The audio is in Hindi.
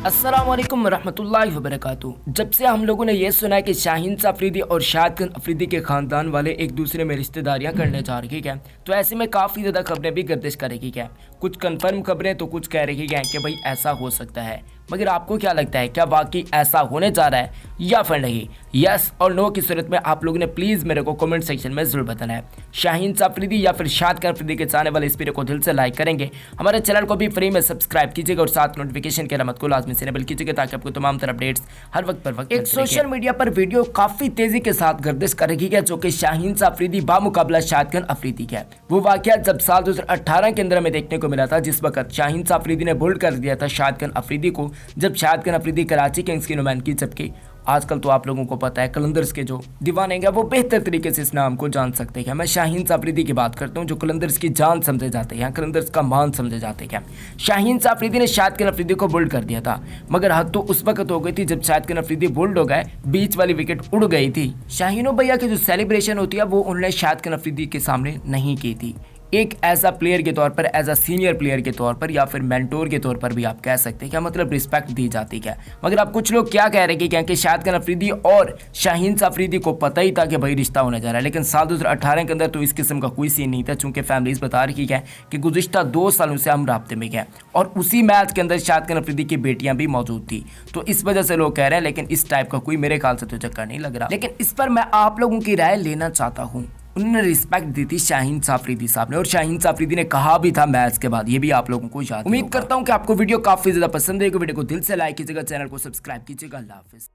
अस्सलाम वालेकुम रहमतुल्लाहि व बरकातुहू। जब से हम लोगों ने ये सुना है कि शाहीन अफरीदी और शाहिद अफरीदी के ख़ानदान वाले एक दूसरे में रिश्तेदारियां करने जा रही हैं, तो ऐसे में काफ़ी ज़्यादा खबरें भी गर्दिश करेगी क्या। कुछ कंफर्म खबरें तो कुछ कह रही हैं कि भाई ऐसा हो सकता है, मगर आपको क्या लगता है, क्या वाकई ऐसा होने जा रहा है या फिर नहीं? यस और नो की सूरत में आप लोगों ने प्लीज़ मेरे को कमेंट सेक्शन में ज़रूर बताना है। शाहीन अफरीदी या फिर शाहिद अफरीदी के चाहने वाले इस वीडियो को दिल से लाइक करेंगे, हमारे चैनल को भी फ्री में सब्सक्राइब कीजिएगा और साथ नोटिफिकेशन के अलमत को लाजमी से इनेबल कीजिएगा ताकि आपको तमाम तरह अपडेट्स हर वक्त पर वक्त। एक सोशल मीडिया पर वीडियो काफ़ी तेज़ी के साथ गर्दिश कर रही है जो कि शाहीन अफरीदी बामुकाबला शाहिद अफरीदी का है। वो वाक़या जब साल 2018 के अंदर में देखने को मिला था, जिस वक्त शाहीन अफरीदी ने बोल्ड कर दिया था शाहिद अफरीदी को, जब शाहिद अफरीदी कराची किंग्स की नुमाइंदगी। जबकि आजकल तो आप लोगों को पता है कलंदर्स के जो दीवाने हैं वो बेहतर तरीके से इस नाम को जान सकते हैं। मैं शाहीन अफरीदी की बात करता हूं जो कलंदर्स की जान समझे जाते हैं, कलंदर्स का मान समझे जाते हैं। शाहीन अफरीदी ने शाहिद अफरीदी को बोल्ड कर दिया था, मगर हद तो उस वक्त हो गई थी जब शाहिद अफरीदी बोल्ड हो गए, बीच वाली विकेट उड़ गई थी। शाहीनो भैया की जो सेलिब्रेशन होती है वो उन्होंने शाहिद अफरीदी के सामने नहीं की थी। एक एज अ प्लेयर के तौर पर, एज अ सीनियर प्लेयर के तौर पर या फिर मेंटोर के तौर पर भी आप कह सकते हैं, क्या मतलब रिस्पेक्ट दी जाती है। मगर अब कुछ लोग क्या कह रहे हैं कि शाहिद अफरीदी और शाहीन अफरीदी को पता ही था कि भाई रिश्ता होने जा रहा है, लेकिन साल 2018 के अंदर तो इस किस्म का कोई सीन नहीं था, चूँकि फैमिलीज बता रही है कि गुज़िश्ता 2 सालों से हम राब्ते में गए और उसी मैच के अंदर शाहिद अफरीदी की बेटियाँ भी मौजूद थी। तो इस वजह से लोग कह रहे हैं, लेकिन इस टाइप का कोई मेरे ख्याल से तो चक्कर नहीं लग रहा। लेकिन इस पर मैं आप लोगों की राय लेना चाहता हूँ। उन्होंने रिस्पेक्ट दी थी शाहीन अफरीदी साहब ने, और शाहीन अफरीदी ने कहा भी था मैच के बाद, ये भी आप लोगों को याद। उम्मीद करता हूँ कि आपको वीडियो काफी ज्यादा पसंद है। वीडियो को दिल से लाइक कीजिएगा, चैनल को सब्सक्राइब कीजिएगा। अल्लाह हाफिज़।